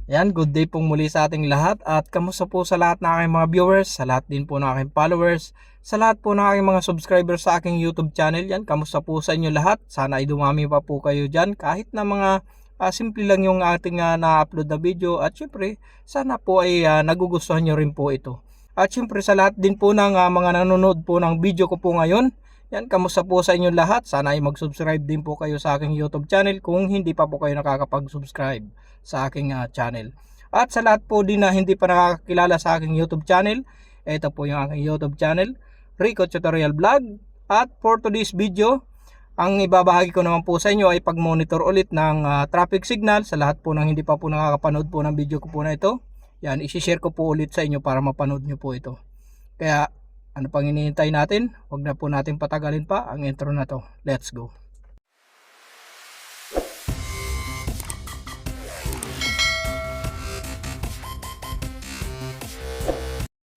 Ayan, good day pong muli sa ating lahat at kamusta po sa lahat ng aking mga viewers, sa lahat din po ng aking followers, sa lahat po ng aking mga subscribers sa aking YouTube channel. Yan, kamusta po sa inyo lahat? Sana ay dumami pa po kayo dyan kahit na mga simple lang yung ating na-upload na video at syempre sana po ay nagugustuhan nyo rin po ito. At syempre sa lahat din po ng mga nanonood po ng video ko po ngayon, yan, kamusta po sa inyo lahat? Sana ay mag-subscribe din po kayo sa aking YouTube channel kung hindi pa po kayo nakakapag-subscribe sa aking channel. At sa lahat po din na hindi pa nakakakilala sa aking YouTube channel, ito po yung aking YouTube channel, Rico Tutorial Vlog. At for today's video, ang ibabahagi ko naman po sa inyo ay pag-monitor ulit ng traffic signal sa lahat po ng hindi pa po nakakapanood po ng video ko po na ito. Yan, isi-share ko po ulit sa inyo para mapanood nyo po ito. Kaya ano pang hinihintay natin? Huwag na po natin patagalin pa ang intro na to. Let's go.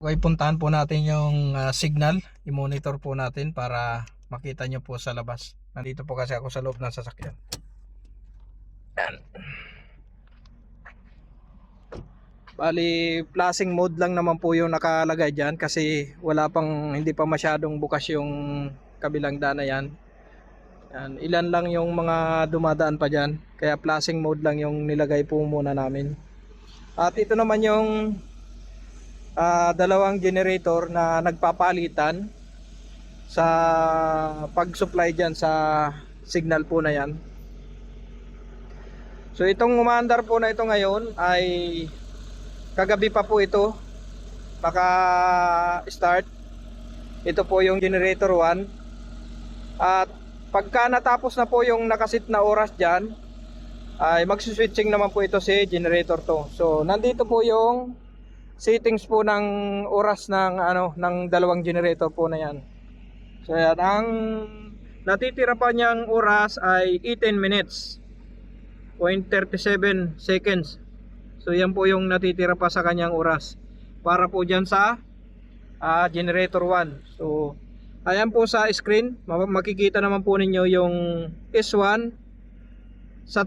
Okay, puntahan po natin yung signal. I-monitor po natin para makita nyo po sa labas. Nandito po kasi ako sa loob ng sasakyan. Yan. Bali, flashing mode lang naman po yung nakalagay dyan kasi hindi pa masyadong bukas yung kabilang daan na yan. Yan. Ilan lang yung mga dumadaan pa dyan. Kaya flashing mode lang yung nilagay po muna namin. At ito naman yung dalawang generator na nagpapalitan sa pag-supply dyan sa signal po na yan. So itong umaandar po na ito ngayon ay kagabi pa po ito maka-start. Ito po yung generator 1. At pagka natapos na po yung nakasit na oras dyan, ay magsuswitching naman po ito si generator 2. So nandito po yung settings po ng oras ng dalawang generator po na yan. So yan, ang natitira pa niyang oras ay 18 minutes 0.37 seconds. So yan po yung natitira pa sa kanyang oras para po dyan sa generator 1. So ayan po sa screen, makikita naman po ninyo yung S1 sa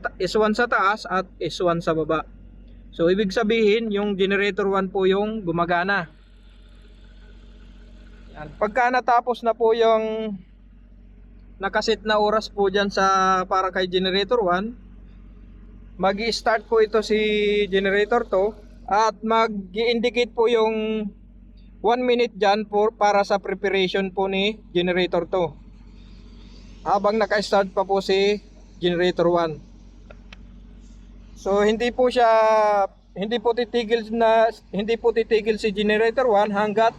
taas at S1 sa baba. So ibig sabihin yung generator 1 po yung gumagana. Yan. Pagka natapos na po yung nakaset na oras po dyan para kay generator 1, mag-i-start po ito si generator 2 at mag-i-indicate po yung 1 minute dyan para sa preparation po ni generator 2 habang naka-start pa po si generator 1. So hindi po titigil si generator 1 hanggat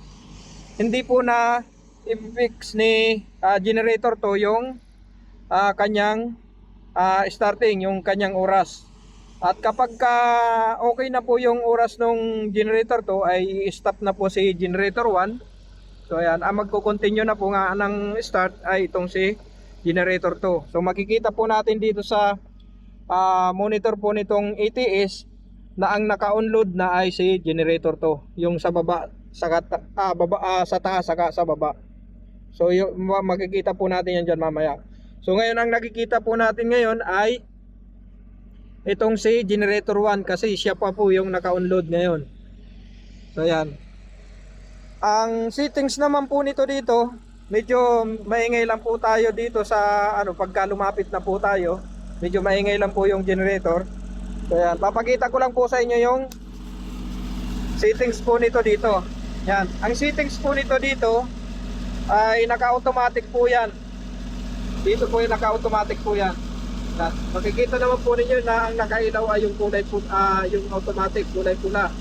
hindi po na i-fix ni generator 2 yung kanyang starting, yung kanyang oras. At kapag okay na po yung oras ng generator 2 ay i-stop na po si generator 1. So ayan, magko-continue na po nga ng start ay itong si generator 2. So makikita po natin dito sa monitor po nitong ATS na ang naka-onload na ay si generator 2, yung sa baba, sa taas saka sa baba. So makikita po natin yan dyan mamaya. So ngayon ang nakikita po natin ngayon ay itong si generator 1 kasi siya pa po yung naka-onload ngayon. So yan. Ang settings naman po nito dito, medyo maingay lang po tayo dito sa pagka lumapit na po tayo. Medyo maingay lang po yung generator. So yan, papakita ko lang po sa inyo yung settings po nito dito. Yan, ang settings po nito dito ay naka-automatic po yan. Dito po yung naka-automatic po yan. Yan. Makikita naman po ninyo na ang nakailaw ay yung kulay yung automatic, kulay pula.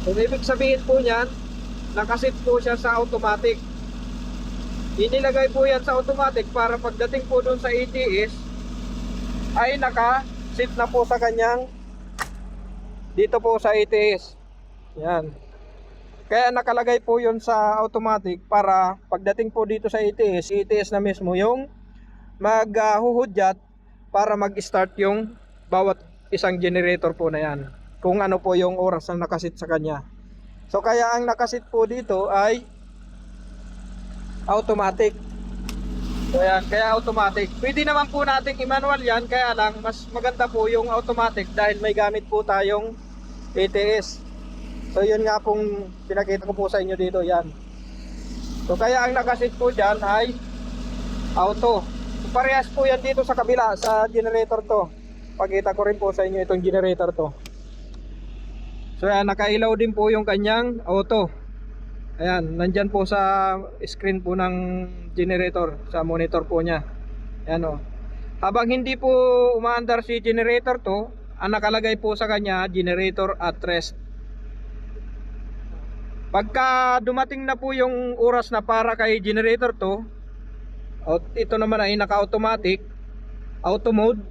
So ibig sabihin po niyan, nakasit po siya sa automatic. Inilagay po yan sa automatic para pagdating po doon sa ATS ay naka-sit na po sa kanyang dito po sa ATS. Yan. Kaya nakalagay po yun sa automatic para pagdating po dito sa ATS na mismo yung maghuhudyat para mag-start yung bawat isang generator po na yan. Kung ano po yung oras na nakasit sa kanya. So kaya ang nakasit po dito ay automatic. So yan, kaya automatic. Pwede naman po nating i-manual yan, kaya lang mas maganda po yung automatic dahil may gamit po tayong ATS. So yun nga pong pinakita ko po sa inyo dito, yan. So kaya ang nakasit po dyan ay auto. So, parehas po yan dito sa kabila, sa generator to. Pakita ko rin po sa inyo itong generator to. So yan, nakailaw din po yung kanyang auto. Ayan, nandyan po sa screen po ng generator, sa monitor po niya. Ayan o. Habang hindi po umaandar si generator to, ang nakalagay po sa kanya, generator at rest. Pagka dumating na po yung oras na para kay generator to, ito naman ay naka-automatic, auto mode.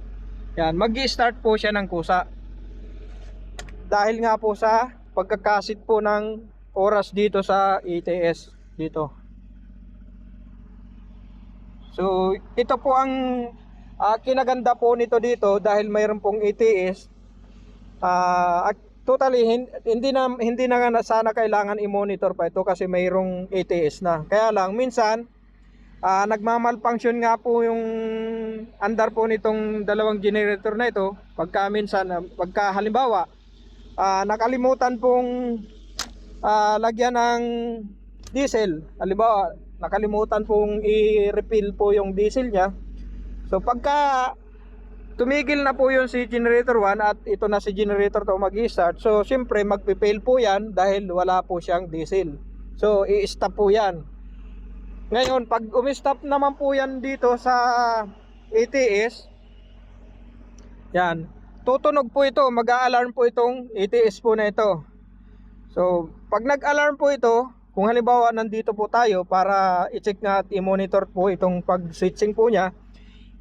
Yan, mag-i-start po siya ng kusa. Dahil nga po sa pagkakasit po ng oras dito sa ATS dito. So ito po ang kinaganda po nito dito, dahil mayroon pong ATS. Totally hindi na nga sana kailangan i-monitor pa ito kasi mayroong ATS na. Kaya lang minsan nagmamalfunction nga po yung andar po nitong dalawang generator na ito. Pagka minsan, pagka halimbawa nakalimutan pong lagyan ng diesel, halimbawa nakalimutan pong i-refill po yung diesel nya. So pagka tumigil na po yun si generator 1 at ito na si generator 2 mag-i-start, so siyempre magpipail po yan dahil wala po siyang diesel. So i-stop po yan. Ngayon pag umi-stop naman po yan dito sa ATS, yan, tutunog po ito, mag-a-alarm po itong ATS po na ito. So pag nag-alarm po ito, kung halimbawa nandito po tayo para i-check nga at i-monitor po itong pag-switching po niya,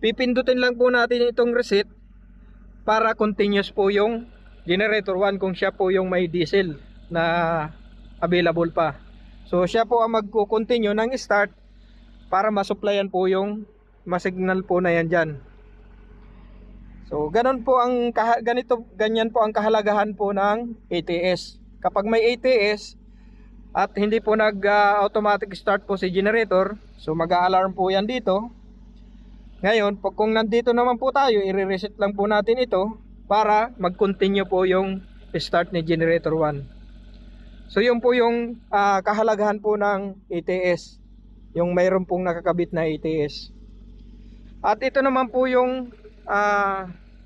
pipindutin lang po natin itong reset para continuous po yung generator 1 kung siya po yung may diesel na available pa. So siya po ang magko-continue ng start para masupplyan po yung masignal po na yan dyan. So ganyan po ang kahalagahan po ng ATS. Kapag may ATS at hindi po nag-automatic start po si generator, so mag-a-alarm po yan dito. Ngayon, kung nandito naman po tayo, i-reset lang po natin ito para mag-continue po yung start ni generator 1. So yun po yung kahalagahan po ng ATS, yung mayroon pong nakakabit na ATS. At ito naman po yung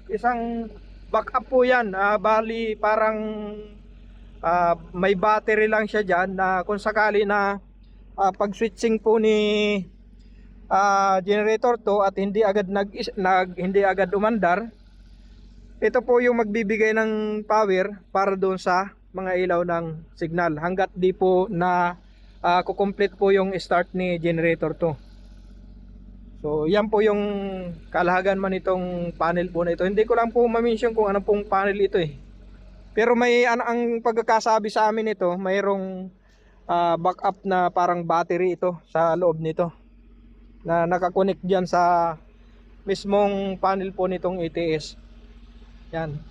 isang backup po yan, bali parang may battery lang siya dyan na kung sakali na pag switching po ni generator to at hindi agad hindi agad umandar, ito po yung magbibigay ng power para doon sa mga ilaw ng signal hanggat di po na kukomplete po yung start ni generator to. So yan po yung kalahagan man itong panel po na ito. Hindi ko lang po ma-mention kung ano pong panel ito eh. Pero may ang pagkakasabi sa amin ito, mayroong backup na parang battery ito sa loob nito na nakakonect diyan sa mismong panel po nitong ATS. Yan.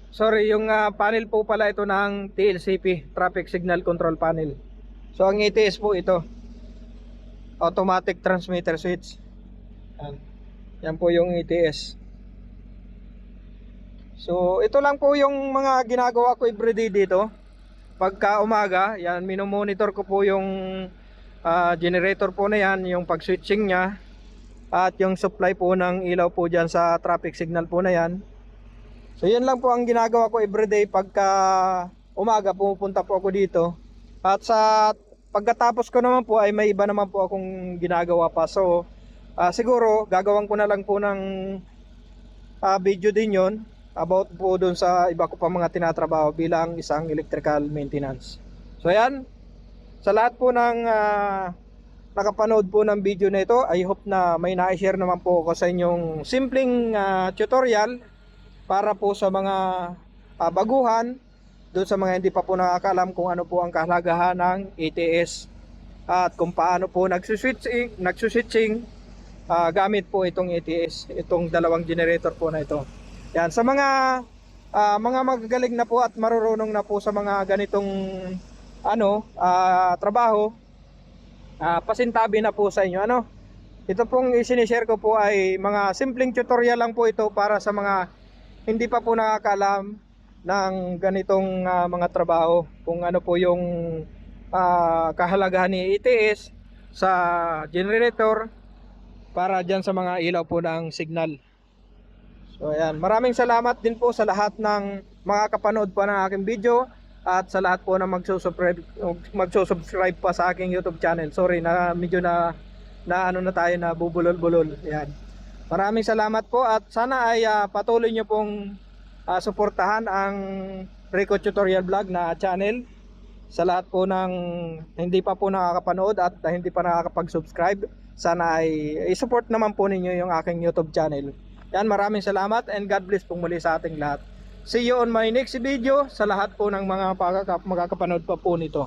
Sorry, yung panel po pala ito ng TLCP, Traffic Signal Control Panel. So ang ATS po ito, Automatic Transmitter Switch. Yan. Yan po yung ATS. So ito lang po yung mga ginagawa ko everyday dito. Pagka umaga, yan, minomonitor ko po yung generator po na yan, yung pag-switching nya, at yung supply po ng ilaw po dyan sa traffic signal po na yan. So yan lang po ang ginagawa ko everyday pagka umaga, pumupunta po ako dito. At sa pagkatapos ko naman po ay may iba naman po akong ginagawa pa. So siguro gagawin ko na lang po ng video din yon about po dun sa iba ko pa mga tinatrabaho bilang isang electrical maintenance. So yan, sa lahat po ng nakapanood po ng video na ito, I hope na may na-share naman po ako sa inyong simpleng tutorial para po sa mga baguhan, doon sa mga hindi pa po nakakaalam kung ano po ang kahalagahan ng ATS at kung paano po nagsuswitching gamit po itong ATS, itong dalawang generator po na ito. Yan, sa mga magagaling na po at marurunong na po sa mga ganitong trabaho, pasintabi na po sa inyo. Ito pong isinishare ko po ay mga simpleng tutorial lang po ito para sa mga hindi pa po nakakaalam ng ganitong mga trabaho. Kung ano po yung kahalagahan ni ETS sa generator para dyan sa mga ilaw po ng signal. So ayan, maraming salamat din po sa lahat ng mga kapanood po ng aking video at sa lahat po na magsusubscribe pa sa aking YouTube channel. Sorry na medyo na ano na tayo na bubulol-bulol. Ayan. Maraming salamat po at sana ay patuloy nyo pong suportahan ang Rico Tutorial Vlog na channel. Sa lahat po ng hindi pa po nakakapanood at hindi pa nakakapag-subscribe, sana ay i-support naman po ninyo yung aking YouTube channel. Yan, maraming salamat and God bless pong muli sa ating lahat. See you on my next video sa lahat po ng mga makakapanood pa po nito.